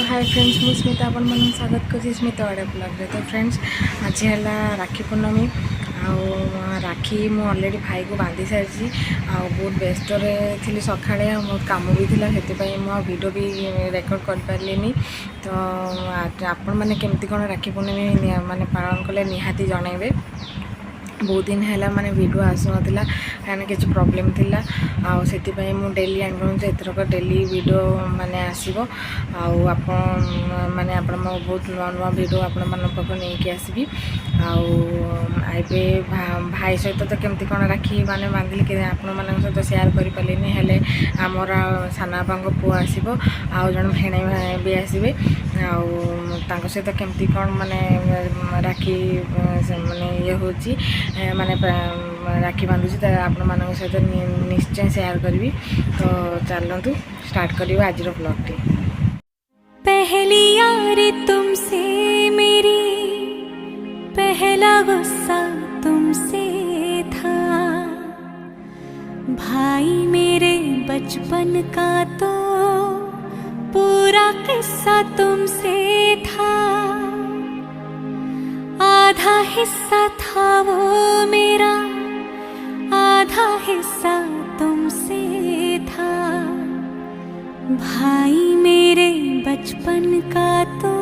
Hi friends मुझे स्मिता आपण मन स्वागत कर स्मिता वाड़ा ब्लॉग रे। तो फ्रेंड्स आज है राखी पूर्णमी राखी मु ऑलरेडी भाई को बांधी सारी बहुत व्यस्त थी सका बहुत कम भी थी से वीडियो भी रेकर्ड कर पारे। तो आपण मैंने केमती कौन राखी पूर्णमी माने पालन कले निहाती जनइबे। बहुत दिन है माने वीडियो आसू ना कहीं किसी प्रोब्लेम थिला से डेली आनी एथरक डेली वीडियो माने आसो माने आप बहुत नुआ नुआ वीडियो आपण पाक नहीं आसबि आबे भाई सहित तो केमती कौन राखी माने बांधिली कि आपण मान सहित सेयार करें हेले आमर सानापा पु आसो आउ जन भेणे भी आसबे सहित केमती कौन माने राखी माने ये होची माने राखी बांधुची तो आपण मान सहित निश्चय शेयर करी। तो चलतु स्टार्ट करिए आज ब्लॉग टी। पहली यारी तुमसे मेरी पहला गुस्सा तुमसे था भाई मेरे बचपन का तो पूरा किस्सा तुमसे था आधा हिस्सा था वो मेरा आधा हिस्सा तुमसे था भाई मेरे बचपन का तो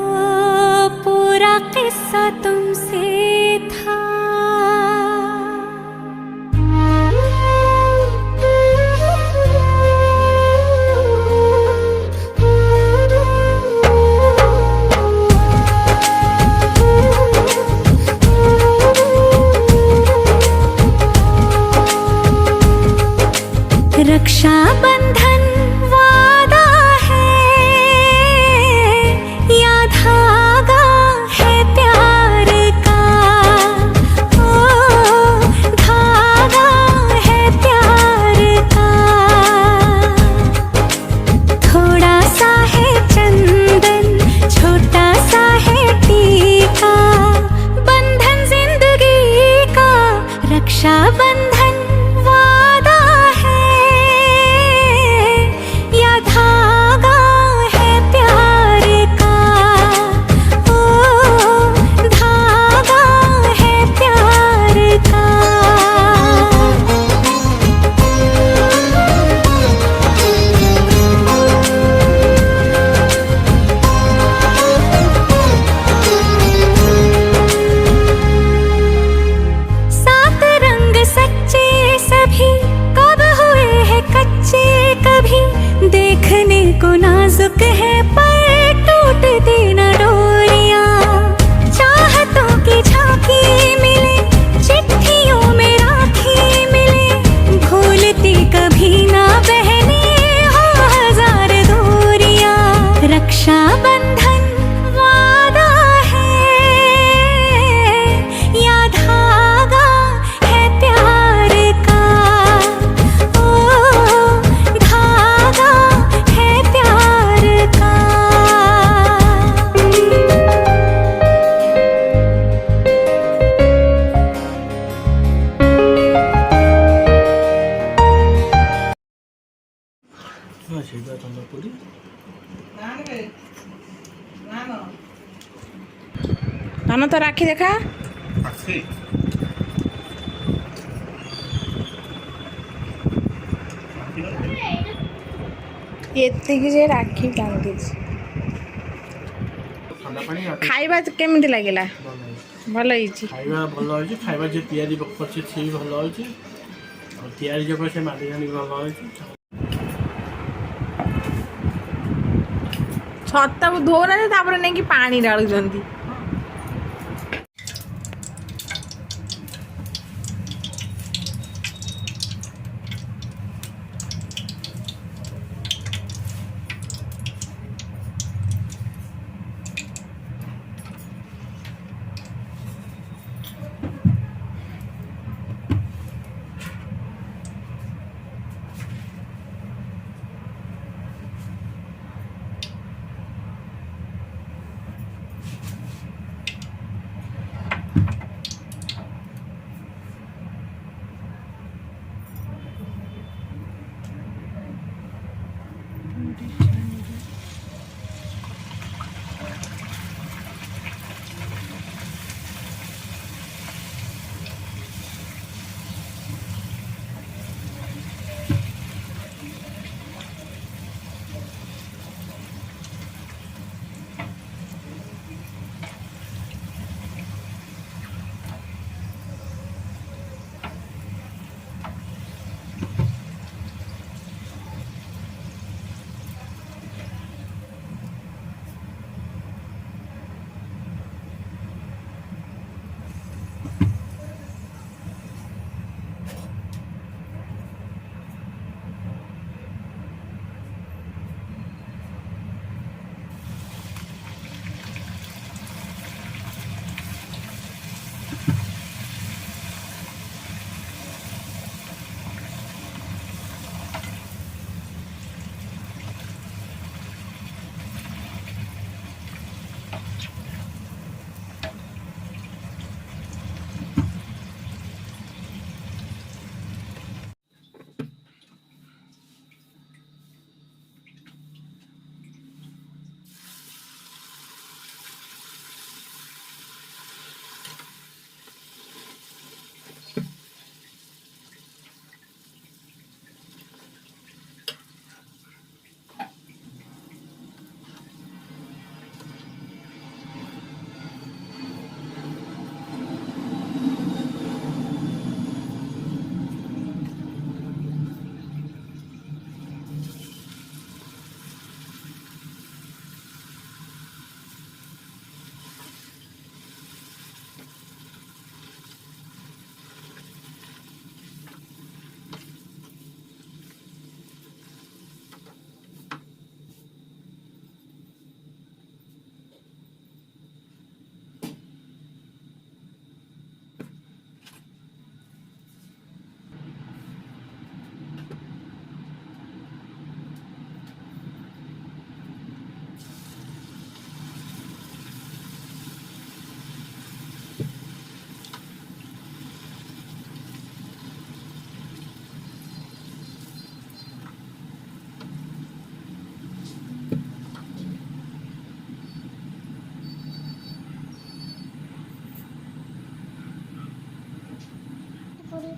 पूरा किस्सा तुमसे था। रक्षा बंधन वादा है या धागा है प्यार का ओ धागा है प्यार का थोड़ा सा है चंदन छोटा सा है टीका बंधन जिंदगी का रक्षा बंधन को नाजुक है पर टूटती न डोरियां चाहतों की झांकी मिले चिट्ठियों में राखी मिले भूलती कभी ना बहने हो हजार दूरियां रक्षा बंधन वादा है या धागा है प्यार का ओ धागा धान तो राखी देखा ये राखी बांधी खाइबा केमिति लागिला भल होइछि खाइबा भल होइछि खाइबा जे तयारी करछि से भल होइछि और तयारी जो से माटी जानी भल होइछि छत्ता को धोना तापर नहीं कि पानी डालुचंती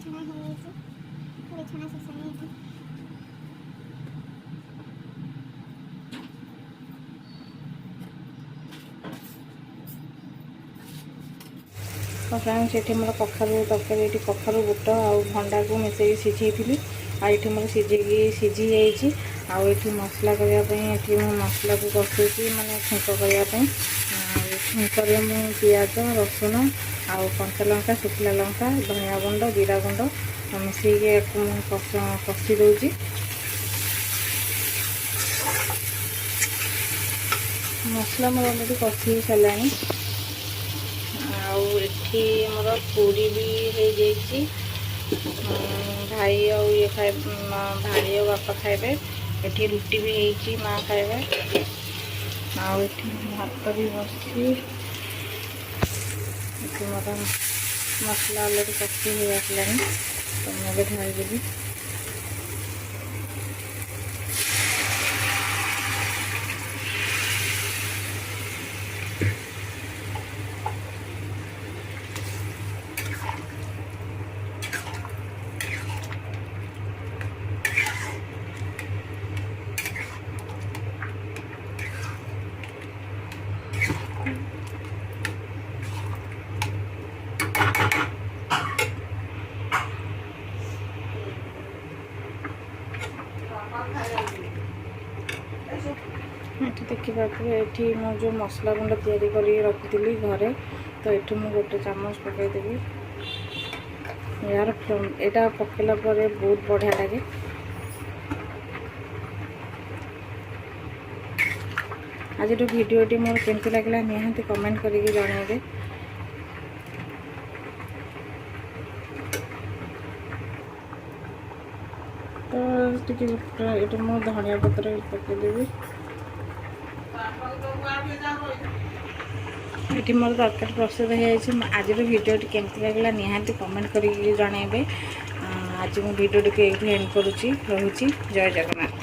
ବିଛଣା ହେଇଯାଇଛି ବିଛଣା ଶେଷ ହେଇଯାଇଛି। तो फ्रेंड्स ये मोर कखारू तरकारी ये कखारू बुट आउ भंडा को मिसेक सीझेली आईटी मोर सीझी जाइए आउ मसला करने मसला को कषुची माने छुंक करने छुंकरे मु पियाज रसुण आउ कंचा लंका शुखला लंका धनिया गुंड जीरा गुंड मिसेक कषि दूची। मसला मोर अलरेडी कषि सारा आठी मोर पूरी भी हो जाइए भाई आउ ये खाए भाई और बापा खाए एठी रुटी भी होती माँ खाए आउ भात भी बसी मोर मसला अलरेडी कषि हो आसला तो मुझे ढाई देवी। देखिए ये मो जो मसला गुंड तैयारी कर रखी घरे तो ये मुझे गोटे चामच पकईदेवी यार यहाँ पकेला बहुत बढ़िया लगे। आज भिडियोटी मोर केमती लगे निहांती कमेंट करके जनइबे। तो ये मो धनिया पत्र पकईदेवी ये मोर तरकारी प्रस्तुत हो। आज भिडियोटी केमती लगे निहांती कमेंट करके जनइबे। आज मो भिडियोटी को एंड करुँची रहुची। जय जगन्नाथ।